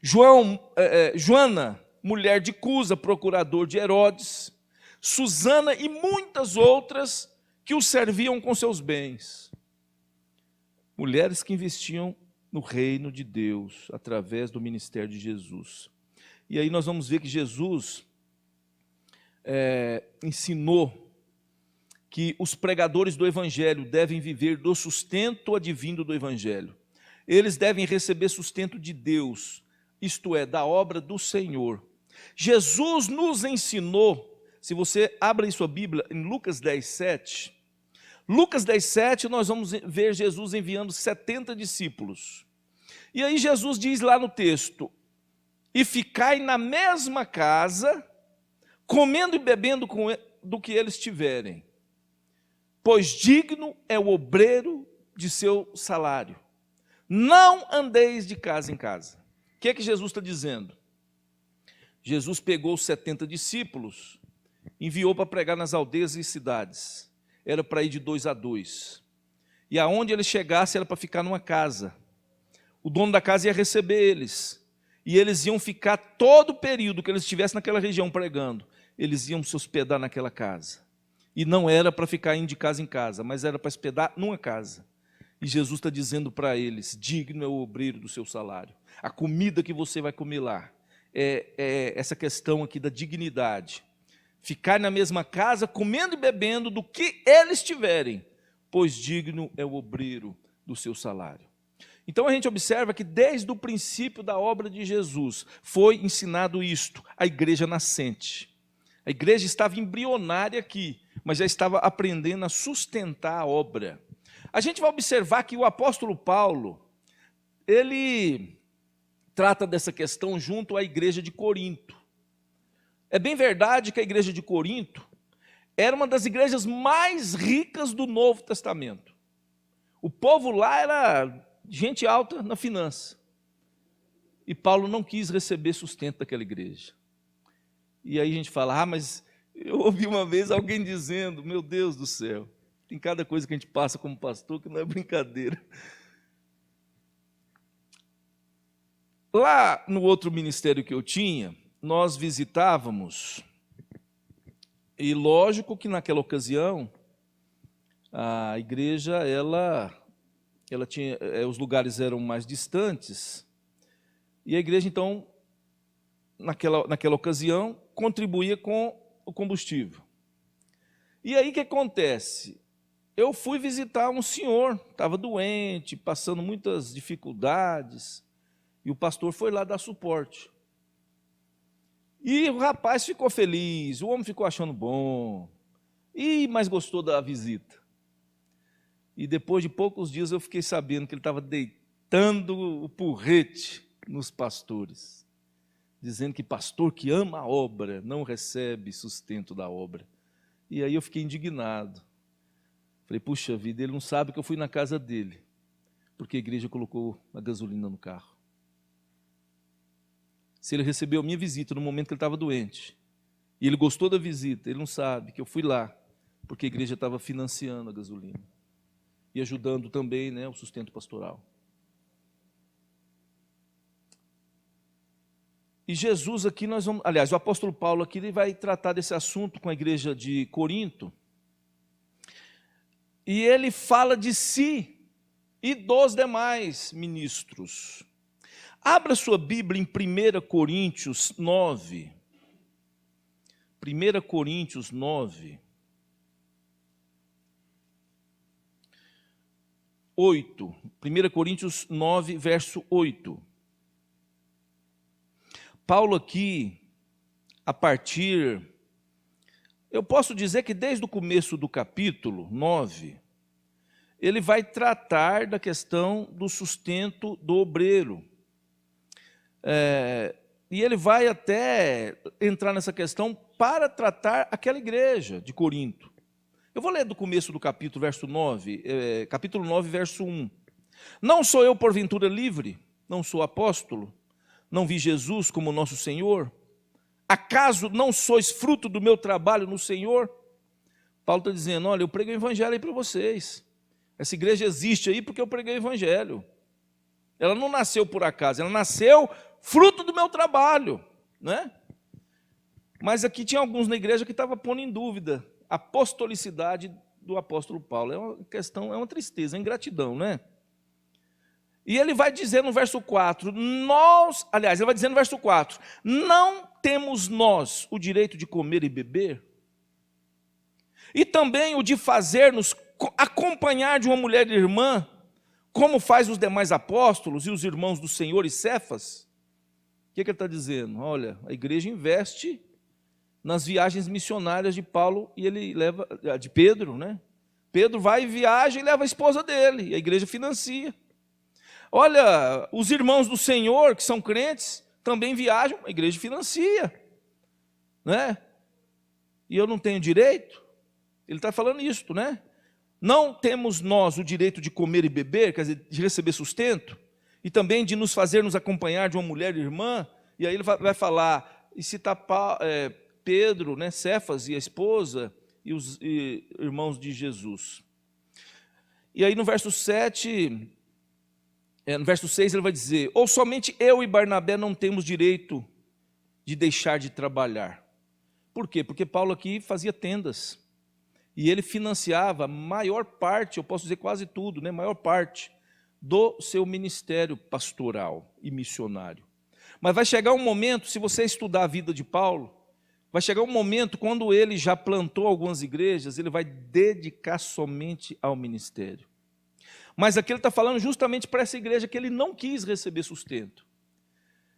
Joana, mulher de Cusa, procurador de Herodes. Susana e muitas outras que o serviam com seus bens. Mulheres que investiam no reino de Deus, através do ministério de Jesus. E aí nós vamos ver que Jesus ensinou que os pregadores do Evangelho devem viver do sustento advindo do Evangelho. Eles devem receber sustento de Deus, isto é, da obra do Senhor. Jesus nos ensinou, se você abre em sua Bíblia, em Lucas 10:7, Lucas 10:7, nós vamos ver Jesus enviando 70 discípulos. E aí Jesus diz lá no texto: e ficai na mesma casa, comendo e bebendo do que eles tiverem, pois digno é o obreiro de seu salário. Não andeis de casa em casa. O que é que Jesus está dizendo? Jesus pegou os 70 discípulos, enviou para pregar nas aldeias e cidades. Era para ir de 2 a 2. E aonde ele chegasse era para ficar numa casa. O dono da casa ia receber eles. E eles iam ficar todo o período que eles estivessem naquela região pregando. Eles iam se hospedar naquela casa. E não era para ficar indo de casa em casa, mas era para hospedar numa casa. E Jesus está dizendo para eles: digno é o obreiro do seu salário. A comida que você vai comer lá é essa questão aqui da dignidade. Ficar na mesma casa, comendo e bebendo do que eles tiverem, pois digno é o obreiro do seu salário. Então a gente observa que desde o princípio da obra de Jesus foi ensinado isto, a igreja nascente. A igreja estava embrionária aqui, mas já estava aprendendo a sustentar a obra. A gente vai observar que o apóstolo Paulo, ele trata dessa questão junto à igreja de Corinto. É bem verdade que a igreja de Corinto era uma das igrejas mais ricas do Novo Testamento. O povo lá era gente alta na finança. E Paulo não quis receber sustento daquela igreja. E aí a gente fala: mas eu ouvi uma vez alguém dizendo, meu Deus do céu, tem cada coisa que a gente passa como pastor que não é brincadeira. Lá no outro ministério que eu tinha, nós visitávamos, e lógico que naquela ocasião, a igreja, ela tinha, os lugares eram mais distantes, e a igreja, então, naquela ocasião, contribuía com o combustível. E aí o que acontece? Eu fui visitar um senhor, estava doente, passando muitas dificuldades, e o pastor foi lá dar suporte. E o rapaz ficou feliz, o homem ficou achando bom, mas gostou da visita. E depois de poucos dias eu fiquei sabendo que ele estava deitando o porrete nos pastores, dizendo que pastor que ama a obra não recebe sustento da obra. E aí eu fiquei indignado. Falei, puxa vida, ele não sabe que eu fui na casa dele, porque a igreja colocou a gasolina no carro. Se ele recebeu a minha visita no momento que ele estava doente, e ele gostou da visita, ele não sabe que eu fui lá, porque a igreja estava financiando a gasolina, e ajudando também, né, o sustento pastoral. E Jesus aqui, o apóstolo Paulo aqui, ele vai tratar desse assunto com a igreja de Corinto, e ele fala de si e dos demais ministros. Abra sua Bíblia em 1 Coríntios 9. 1 Coríntios 9. 8. 1 Coríntios 9, verso 8. Paulo aqui, eu posso dizer que desde o começo do capítulo 9, ele vai tratar da questão do sustento do obreiro. E ele vai até entrar nessa questão para tratar aquela igreja de Corinto. Eu vou ler do começo do capítulo, capítulo 9, verso 1. Não sou eu porventura livre? Não sou apóstolo? Não vi Jesus como nosso Senhor? Acaso não sois fruto do meu trabalho no Senhor? Paulo está dizendo, olha, eu preguei o evangelho aí para vocês. Essa igreja existe aí porque eu preguei o evangelho. Ela não nasceu por acaso, ela nasceu fruto do meu trabalho, né? Mas aqui tinha alguns na igreja que estavam pondo em dúvida a apostolicidade do apóstolo Paulo. É uma questão, é uma tristeza, é ingratidão, né? E ele vai dizer no verso 4, ele vai dizer no verso 4, não temos nós o direito de comer e beber? E também o de fazer-nos acompanhar de uma mulher irmã, como faz os demais apóstolos e os irmãos do Senhor e Cefas? O que ele está dizendo? Olha, a igreja investe nas viagens missionárias de Paulo e ele leva, de Pedro, né? Pedro vai e viaja e leva a esposa dele, e a igreja financia. Olha, os irmãos do Senhor, que são crentes, também viajam, a igreja financia, né? E eu não tenho direito? Ele está falando isso, né? Não temos nós o direito de comer e beber, quer dizer, de receber sustento, e também de nos fazermos acompanhar de uma mulher irmã, e aí ele vai falar, e citar Pedro, né, Cefas e a esposa, e os irmãos de Jesus. E aí no verso 7, no verso 6 ele vai dizer, ou somente eu e Barnabé não temos direito de deixar de trabalhar. Por quê? Porque Paulo aqui fazia tendas, e ele financiava a maior parte, eu posso dizer quase tudo, né, maior parte do seu ministério pastoral e missionário. Mas vai chegar um momento, se você estudar a vida de Paulo, vai chegar um momento quando ele já plantou algumas igrejas, ele vai dedicar somente ao ministério. Mas aqui ele está falando justamente para essa igreja que ele não quis receber sustento.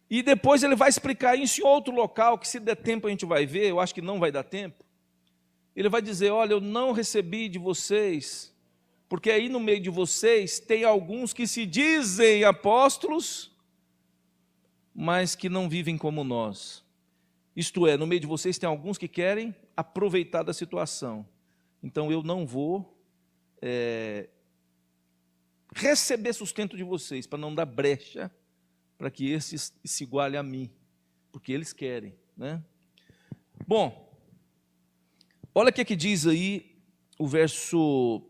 E depois ele vai explicar isso em outro local, que se der tempo a gente vai ver, eu acho que não vai dar tempo. Ele vai dizer, olha, eu não recebi de vocês, porque aí no meio de vocês tem alguns que se dizem apóstolos, mas que não vivem como nós. Isto é, no meio de vocês tem alguns que querem aproveitar da situação. Então eu não vou receber sustento de vocês, para não dar brecha, para que esses se igualem a mim, porque eles querem, né? Bom, olha o que diz aí o verso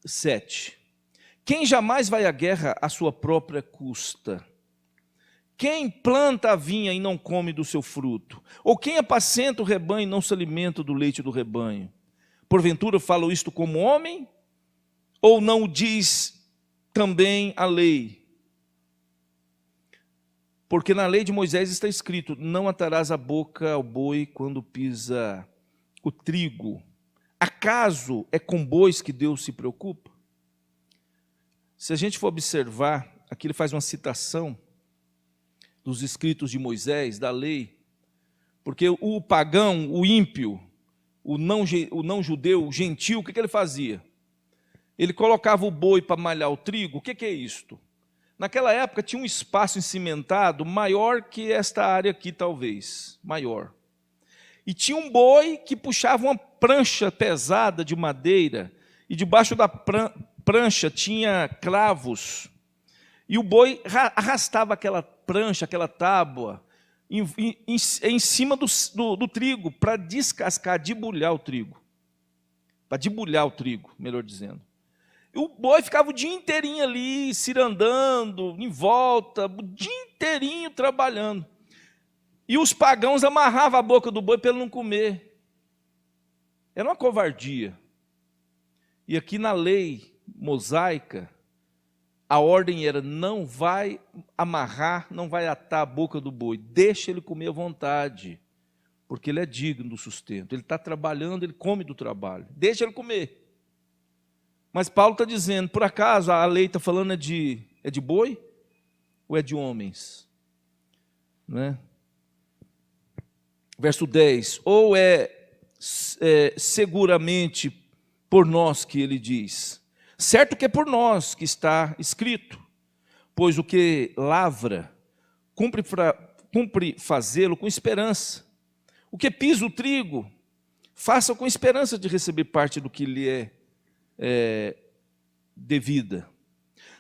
7. Quem jamais vai à guerra à sua própria custa? Quem planta a vinha e não come do seu fruto? Ou quem apacenta o rebanho e não se alimenta do leite do rebanho? Porventura falo isto como homem? Ou não o diz também a lei? Porque na lei de Moisés está escrito: não atarás a boca ao boi quando pisa o trigo. Acaso é com bois que Deus se preocupa? Se a gente for observar, aqui ele faz uma citação dos escritos de Moisés, da lei, porque o pagão, o ímpio, o não judeu, o gentil, o que ele fazia? Ele colocava o boi para malhar o trigo. O que é isto? Naquela época tinha um espaço encimentado maior que esta área aqui, talvez, maior. E tinha um boi que puxava uma prancha pesada de madeira, e debaixo da prancha tinha cravos, e o boi arrastava aquela prancha, aquela tábua, em cima do trigo, para descascar, debulhar o trigo. Para debulhar o trigo, melhor dizendo. E o boi ficava o dia inteirinho ali, cirandando, em volta, o dia inteirinho trabalhando. E os pagãos amarravam a boca do boi para ele não comer. Era uma covardia. E aqui na lei mosaica, a ordem era: não vai amarrar, não vai atar a boca do boi, deixa ele comer à vontade, porque ele é digno do sustento. Ele está trabalhando, ele come do trabalho, deixa ele comer. Mas Paulo está dizendo: por acaso a lei está falando é de boi ou é de homens? Não é? Verso 10, ou é seguramente por nós que ele diz. Certo que é por nós que está escrito, pois o que lavra, cumpre fazê-lo com esperança. O que pisa o trigo, faça com esperança de receber parte do que lhe é devida.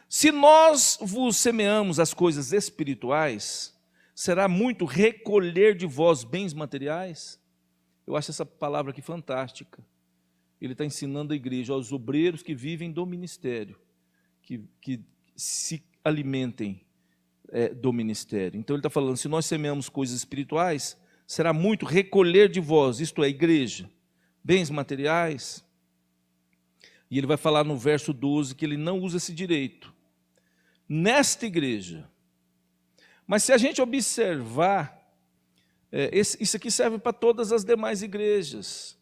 Se nós vos semeamos as coisas espirituais, será muito recolher de vós bens materiais? Eu acho essa palavra aqui fantástica. Ele está ensinando a igreja, aos obreiros que vivem do ministério, que se alimentem do ministério. Então ele está falando: se nós semeamos coisas espirituais, será muito recolher de vós, isto é, igreja, bens materiais. E ele vai falar no verso 12 que ele não usa esse direito nesta igreja. Mas se a gente observar, isso aqui serve para todas as demais igrejas.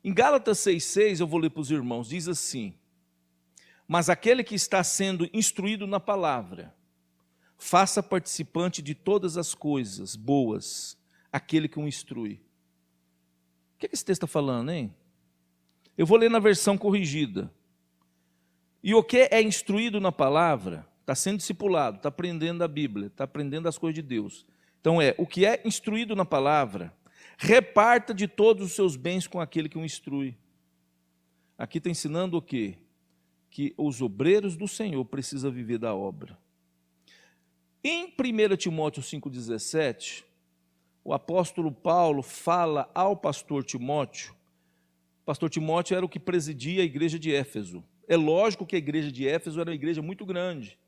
Em Gálatas 6,6, eu vou ler para os irmãos, diz assim: mas aquele que está sendo instruído na palavra, faça participante de todas as coisas boas, aquele que o instrui. O que esse texto está falando, hein? Eu vou ler na versão corrigida. E o que é instruído na palavra, está sendo discipulado, está aprendendo a Bíblia, está aprendendo as coisas de Deus. Então o que é instruído na palavra, reparta de todos os seus bens com aquele que o instrui. Aqui está ensinando o quê? Que os obreiros do Senhor precisam viver da obra. Em 1 Timóteo 5,17, o apóstolo Paulo fala ao pastor Timóteo. O pastor Timóteo era o que presidia a igreja de Éfeso. É lógico que a igreja de Éfeso era uma igreja muito grande,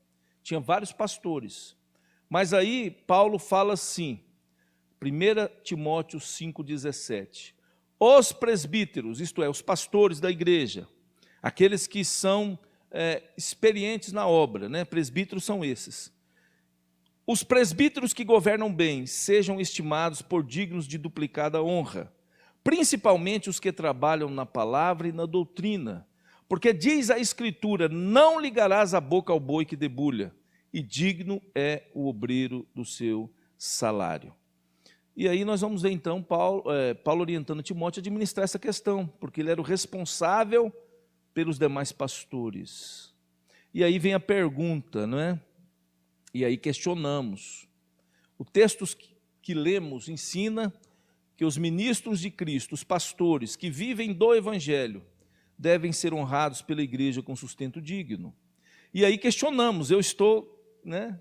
tinha vários pastores. Mas aí Paulo fala assim, 1 Timóteo 5,17, os presbíteros, isto é, os pastores da igreja, aqueles que são experientes na obra, né? Presbíteros são esses. Os presbíteros que governam bem sejam estimados por dignos de duplicada honra, principalmente os que trabalham na palavra e na doutrina, porque diz a Escritura: não ligarás a boca ao boi que debulha, e digno é o obreiro do seu salário. E aí nós vamos ver então Paulo orientando Timóteo a administrar essa questão, porque ele era o responsável pelos demais pastores. E aí vem a pergunta, não é? E aí questionamos. O texto que lemos ensina que os ministros de Cristo, os pastores que vivem do Evangelho, devem ser honrados pela igreja com sustento digno. E aí questionamos, eu estou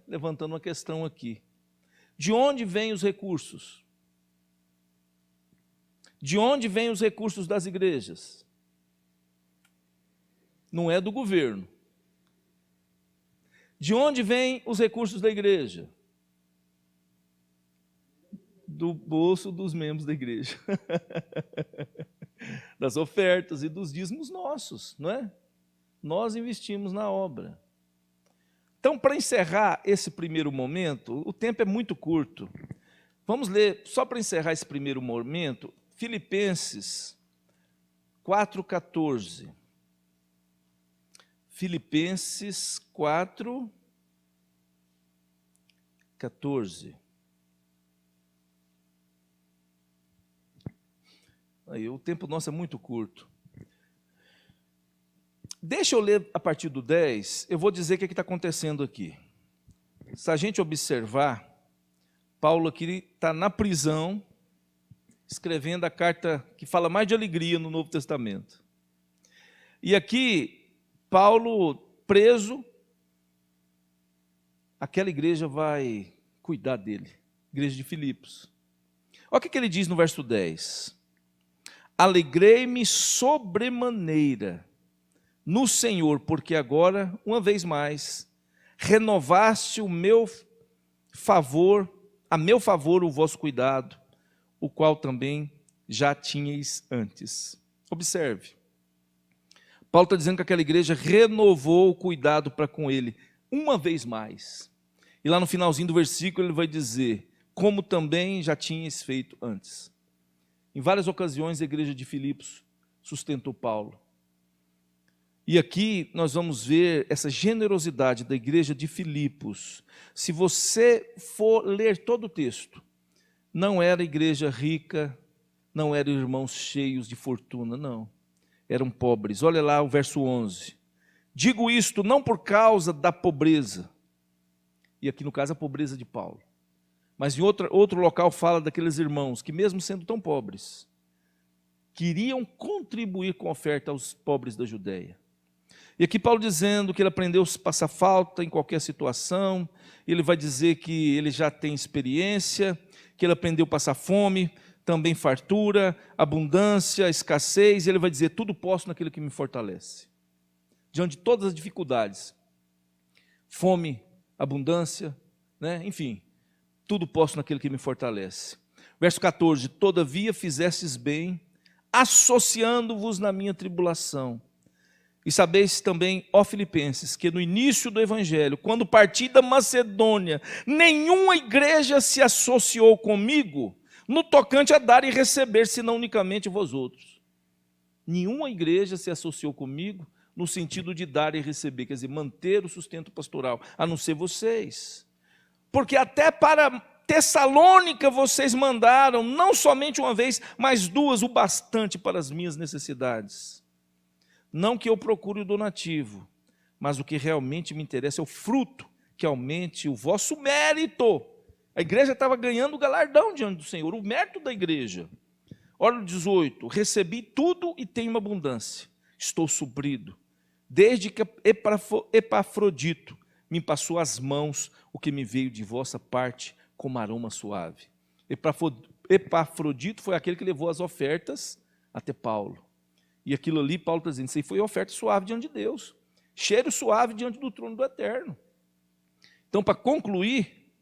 levantando uma questão aqui. De onde vêm os recursos? De onde vêm os recursos das igrejas? Não é do governo. De onde vêm os recursos da igreja? Do bolso dos membros da igreja. Das ofertas e dos dízimos nossos, não é? Nós investimos na obra. Então, para encerrar esse primeiro momento, o tempo é muito curto. Vamos ler, só para encerrar esse primeiro momento, Filipenses 4,14. Filipenses 4,14. Aí, o tempo nosso é muito curto. Deixa eu ler a partir do 10, eu vou dizer o que está acontecendo aqui. Se a gente observar, Paulo aqui está na prisão, escrevendo a carta que fala mais de alegria no Novo Testamento. E aqui, Paulo preso, aquela igreja vai cuidar dele, igreja de Filipos. Olha o que ele diz no verso 10. Alegrei-me sobremaneira no Senhor, porque agora, uma vez mais, renovaste a meu favor o vosso cuidado, o qual também já tinhais antes. Observe, Paulo está dizendo que aquela igreja renovou o cuidado para com ele, uma vez mais. E lá no finalzinho do versículo ele vai dizer, como também já tinhas feito antes. Em várias ocasiões a igreja de Filipos sustentou Paulo. E aqui nós vamos ver essa generosidade da igreja de Filipos. Se você for ler todo o texto, não era igreja rica, não eram irmãos cheios de fortuna, não. Eram pobres. Olha lá o verso 11. Digo isto não por causa da pobreza, e aqui no caso a pobreza de Paulo, mas em outro local fala daqueles irmãos que mesmo sendo tão pobres, queriam contribuir com a oferta aos pobres da Judeia. E aqui Paulo dizendo que ele aprendeu a passar falta em qualquer situação, ele vai dizer que ele já tem experiência, que ele aprendeu a passar fome, também fartura, abundância, escassez, e ele vai dizer, tudo posso naquele que me fortalece. Diante de todas as dificuldades, fome, abundância, né? Enfim, tudo posso naquele que me fortalece. Verso 14, todavia fizestes bem, associando-vos na minha tribulação. E sabeis também, ó Filipenses, que no início do Evangelho, quando parti da Macedônia, nenhuma igreja se associou comigo no tocante a dar e receber, senão unicamente vós outros. Nenhuma igreja se associou comigo no sentido de dar e receber, quer dizer, manter o sustento pastoral, a não ser vocês. Porque até para Tessalônica vocês mandaram, não somente uma vez, mas duas, o bastante para as minhas necessidades. Não que eu procure o donativo, mas o que realmente me interessa é o fruto, que aumente o vosso mérito. A igreja estava ganhando o galardão diante do Senhor, o mérito da igreja. Olha o 18, recebi tudo e tenho uma abundância, estou suprido, desde que Epafrodito me passou às mãos o que me veio de vossa parte como aroma suave. Epafrodito foi aquele que levou as ofertas até Paulo. E aquilo ali, Paulo está dizendo, isso aí foi oferta suave diante de Deus. Cheiro suave diante do trono do Eterno. Então, para concluir,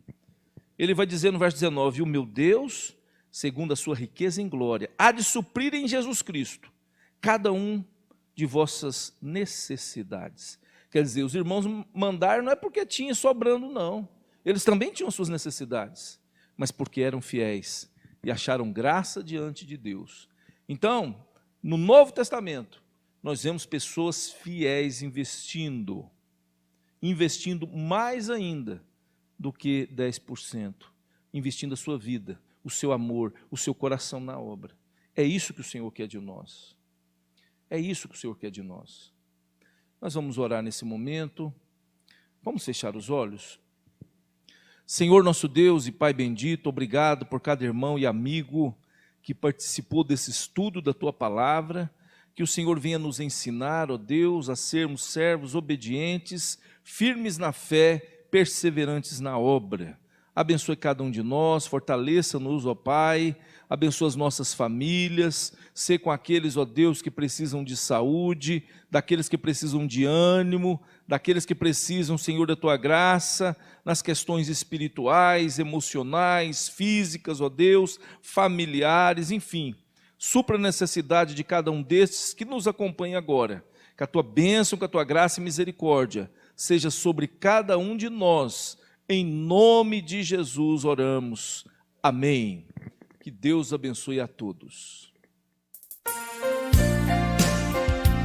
ele vai dizer no verso 19, o meu Deus, segundo a sua riqueza em glória, há de suprir em Jesus Cristo cada um de vossas necessidades. Quer dizer, os irmãos mandaram não é porque tinha sobrando, não. Eles também tinham suas necessidades, mas porque eram fiéis e acharam graça diante de Deus. Então, no Novo Testamento, nós vemos pessoas fiéis investindo mais ainda do que 10%, investindo a sua vida, o seu amor, o seu coração na obra. É isso que o Senhor quer de nós. É isso que o Senhor quer de nós. Nós vamos orar nesse momento. Vamos fechar os olhos. Senhor nosso Deus e Pai bendito, obrigado por cada irmão e amigo que participou desse estudo da Tua Palavra, que o Senhor venha nos ensinar, ó Deus, a sermos servos obedientes, firmes na fé, perseverantes na obra. abençoe cada um de nós, fortaleça-nos, ó Pai, abençoa as nossas famílias, sê com aqueles, ó Deus, que precisam de saúde, daqueles que precisam de ânimo, daqueles que precisam, Senhor, da Tua graça, nas questões espirituais, emocionais, físicas, ó Deus, familiares, enfim. Supra a necessidade de cada um destes que nos acompanha agora. Que a Tua bênção, que a Tua graça e misericórdia seja sobre cada um de nós. Em nome de Jesus oramos. Amém. Que Deus abençoe a todos.